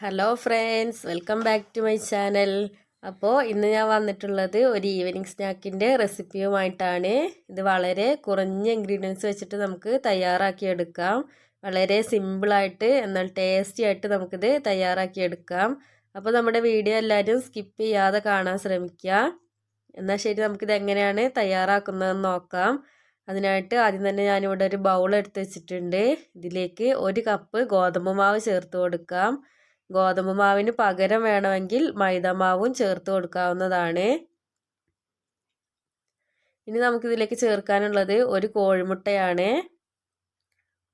Hello friends, welcome back to my channel. അപ്പോൾ ഇന്ന് ഞാൻ വന്നിട്ടുള്ളത് ഒരു ഈവനിങ് സ്നാക്കിൻ്റെ റെസിപ്പിയുമായിട്ടാണ്. ഇത് വളരെ കുറഞ്ഞ ഇൻഗ്രീഡിയൻസ് വെച്ചിട്ട് നമുക്ക് തയ്യാറാക്കിയെടുക്കാം. വളരെ സിമ്പിളായിട്ട് എന്നാൽ ടേസ്റ്റി ആയിട്ട് നമുക്കിത് തയ്യാറാക്കിയെടുക്കാം. അപ്പോൾ നമ്മുടെ വീഡിയോ എല്ലാവരും സ്കിപ്പ് ചെയ്യാതെ കാണാൻ ശ്രമിക്കുക. എന്നാൽ ശരി, നമുക്കിത് എങ്ങനെയാണ് തയ്യാറാക്കുന്നതെന്ന് നോക്കാം. അതിനായിട്ട് ആദ്യം തന്നെ ഞാനിവിടെ ഒരു ബൗൾ എടുത്ത് വെച്ചിട്ടുണ്ട്. ഇതിലേക്ക് 1 കപ്പ് ഗോതമ്പ് മാവ് ചേർത്ത് കൊടുക്കാം. ഗോതമ്പ് മാവിന് പകരം വേണമെങ്കിൽ മൈദമാവും ചേർത്ത് കൊടുക്കാവുന്നതാണ്. ഇനി നമുക്കിതിലേക്ക് ചേർക്കാനുള്ളത് 1 കോഴിമുട്ടയാണ്.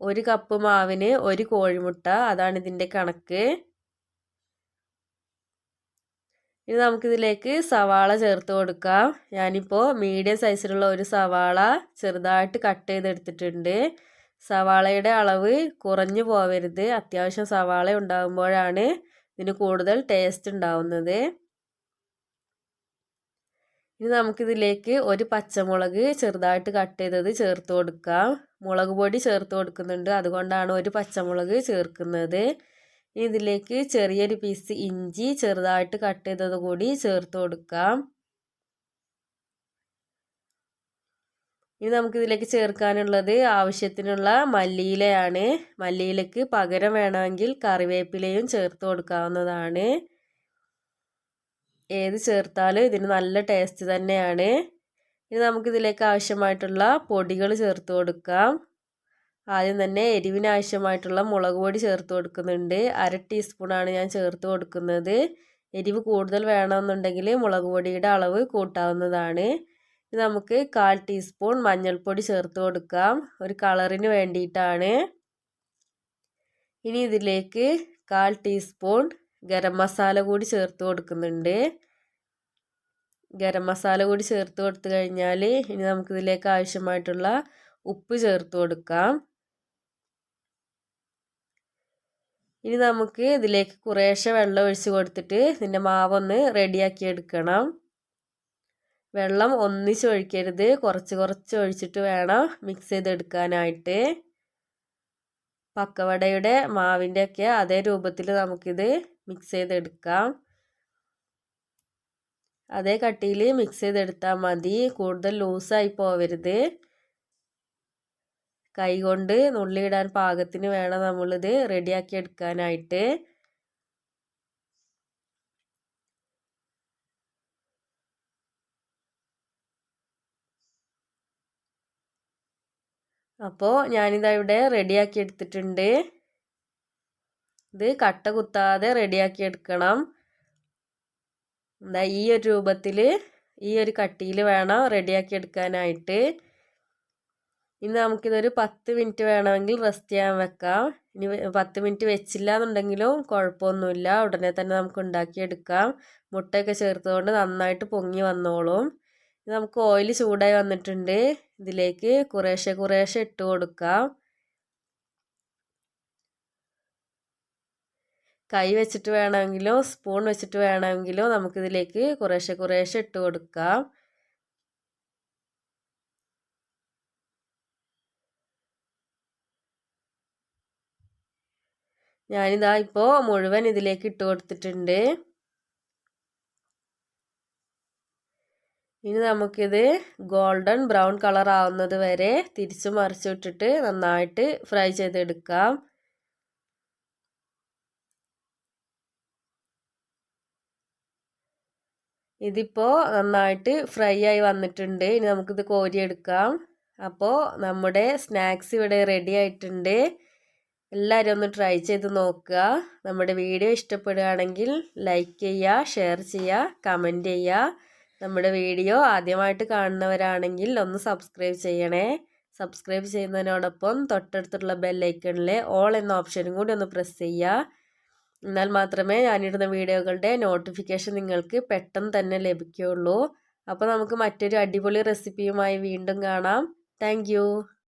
1 കപ്പ് മാവിന് 1 കോഴിമുട്ട, അതാണ് ഇതിൻ്റെ കണക്ക്. ഇനി നമുക്കിതിലേക്ക് സവാള ചേർത്ത് കൊടുക്കാം. ഞാനിപ്പോൾ മീഡിയം സൈസിലുള്ള ഒരു സവാള ചെറുതായിട്ട് കട്ട് ചെയ്തെടുത്തിട്ടുണ്ട്. സവാളയുടെ അളവ് കുറഞ്ഞു പോവരുത്. അത്യാവശ്യം സവാള ഉണ്ടാകുമ്പോഴാണ് ഇതിന് കൂടുതൽ ടേസ്റ്റ് ഉണ്ടാവുന്നത്. ഇനി നമുക്കിതിലേക്ക് 1 പച്ചമുളക് ചെറുതായിട്ട് കട്ട് ചെയ്തത് ചേർത്ത് കൊടുക്കാം. മുളക് പൊടി ചേർത്ത് കൊടുക്കുന്നുണ്ട്, അതുകൊണ്ടാണ് 1 പച്ചമുളക് ചേർക്കുന്നത്. ഇതിലേക്ക് ചെറിയൊരു പീസ് ഇഞ്ചി ചെറുതായിട്ട് കട്ട് ചെയ്തത് കൂടി ചേർത്ത് കൊടുക്കാം. ഇനി നമുക്കിതിലേക്ക് ചേർക്കാനുള്ളത് ആവശ്യത്തിനുള്ള മല്ലിയിലയാണ്. മല്ലിയിലയ്ക്ക് പകരം വേണമെങ്കിൽ കറിവേപ്പിലയും ചേർത്ത് കൊടുക്കാവുന്നതാണ്. ഏത് ചേർത്താലും ഇതിന് നല്ല ടേസ്റ്റ് തന്നെയാണ്. ഇനി നമുക്കിതിലേക്ക് ആവശ്യമായിട്ടുള്ള പൊടികൾ ചേർത്ത് കൊടുക്കാം. ആദ്യം തന്നെ എരിവിന് ആവശ്യമായിട്ടുള്ള മുളക് പൊടി ചേർത്ത് കൊടുക്കുന്നുണ്ട്. 1/2 ടീസ്പൂണാണ് ഞാൻ ചേർത്ത് കൊടുക്കുന്നത്. എരിവ് കൂടുതൽ വേണമെന്നുണ്ടെങ്കിൽ മുളക് പൊടിയുടെ അളവ് കൂട്ടാവുന്നതാണ്. ഇനി നമുക്ക് 1/4 ടീസ്പൂൺ മഞ്ഞൾപ്പൊടി ചേർത്ത് കൊടുക്കാം, ഒരു കളറിന് വേണ്ടിയിട്ടാണ്. ഇനി ഇതിലേക്ക് 1/4 ടീസ്പൂൺ ഗരം മസാല കൂടി ചേർത്ത് കൊടുക്കുന്നുണ്ട്. ഗരം മസാല കൂടി ചേർത്ത് കൊടുത്തു കഴിഞ്ഞാൽ ഇനി നമുക്കിതിലേക്ക് ആവശ്യമായിട്ടുള്ള ഉപ്പ് ചേർത്ത് കൊടുക്കാം. ഇനി നമുക്ക് ഇതിലേക്ക് കുറേശ്ശെ വെള്ളം ഒഴിച്ച് കൊടുത്തിട്ട് ഇതിൻ്റെ മാവൊന്ന് റെഡിയാക്കി എടുക്കണം. വെള്ളം ഒന്നിച്ച് ഒഴിക്കരുത്, കുറച്ച് കുറച്ച് ഒഴിച്ചിട്ട് വേണം മിക്സ് ചെയ്തെടുക്കാനായിട്ട്. പക്കവടയുടെ മാവിൻ്റെയൊക്കെ അതേ രൂപത്തിൽ നമുക്കിത് മിക്സ് ചെയ്തെടുക്കാം. അതേ കട്ടിയിൽ മിക്സ് ചെയ്തെടുത്താൽ മതി, കൂടുതൽ ലൂസായി പോവരുത്. കൈകൊണ്ട് നുള്ളിയിടാൻ പാകത്തിന് വേണം നമ്മളിത് റെഡിയാക്കി എടുക്കാനായിട്ട്. അപ്പോൾ ഞാനിതാ ഇവിടെ റെഡിയാക്കി എടുത്തിട്ടുണ്ട്. ഇത് കട്ട കുത്താതെ റെഡിയാക്കി എടുക്കണം. എന്താ ഈ ഒരു രൂപത്തിൽ, ഈ ഒരു കട്ടിയിൽ വേണം റെഡിയാക്കി എടുക്കാനായിട്ട്. ഇനി നമുക്കിതൊരു 10 മിനിറ്റ് വേണമെങ്കിൽ റെസ്റ്റ് ചെയ്യാൻ വെക്കാം. ഇനി 10 മിനിറ്റ് വെച്ചില്ല എന്നുണ്ടെങ്കിലും കുഴപ്പമൊന്നുമില്ല, ഉടനെ തന്നെ നമുക്ക് ഉണ്ടാക്കിയെടുക്കാം. മുട്ടയൊക്കെ ചേർത്തുകൊണ്ട് നന്നായിട്ട് പൊങ്ങി വന്നോളും. നമുക്ക് ഓയിൽ ചൂടായി വന്നിട്ടുണ്ട്. ഇതിലേക്ക് കുറേശ്ശെ കുറേശ്ശെ ഇട്ട് കൊടുക്കാം. കൈ വെച്ചിട്ട് വേണമെങ്കിലോ സ്പൂൺ വെച്ചിട്ട് വേണമെങ്കിലോ നമുക്കിതിലേക്ക് കുറേശ്ശെ കുറേശ്ശെ ഇട്ട് കൊടുക്കാം. ഞാനിതാ ഇപ്പോൾ മുഴുവൻ ഇതിലേക്ക് ഇട്ട് കൊടുത്തിട്ടുണ്ട്. ഇനി നമുക്കിത് ഗോൾഡൻ ബ്രൗൺ കളർ ആവുന്നത് വരെ തിരിച്ചു മറിച്ചു ഇട്ടിട്ട് നന്നായിട്ട് ഫ്രൈ ചെയ്തെടുക്കാം. ഇതിപ്പോൾ നന്നായിട്ട് ഫ്രൈ ആയി വന്നിട്ടുണ്ട്. ഇനി നമുക്കിത് കോരിയെടുക്കാം. അപ്പോൾ നമ്മുടെ സ്നാക്സ് ഇവിടെ റെഡി ആയിട്ടുണ്ട്. എല്ലാവരും ഒന്ന് ട്രൈ ചെയ്ത് നോക്കുക. നമ്മുടെ വീഡിയോ ഇഷ്ടപ്പെടുകയാണെങ്കിൽ ലൈക്ക് ചെയ്യുക, ഷെയർ ചെയ്യുക, കമൻറ്റ് ചെയ്യുക. നമ്മുടെ വീഡിയോ ആദ്യമായിട്ട് കാണുന്നവരാണെങ്കിൽ ഒന്ന് സബ്സ്ക്രൈബ് ചെയ്യണേ. സബ്സ്ക്രൈബ് ചെയ്യുന്നതിനോടൊപ്പം തൊട്ടടുത്തുള്ള ബെല്ലൈക്കണിലെ ഓൾ എന്ന ഓപ്ഷനും കൂടി ഒന്ന് പ്രസ് ചെയ്യുക. എന്നാൽ മാത്രമേ ഞാനിടുന്ന വീഡിയോകളുടെ നോട്ടിഫിക്കേഷൻ നിങ്ങൾക്ക് പെട്ടെന്ന് തന്നെ ലഭിക്കുകയുള്ളൂ. അപ്പോൾ നമുക്ക് മറ്റൊരു അടിപൊളി റെസിപ്പിയുമായി വീണ്ടും കാണാം. താങ്ക്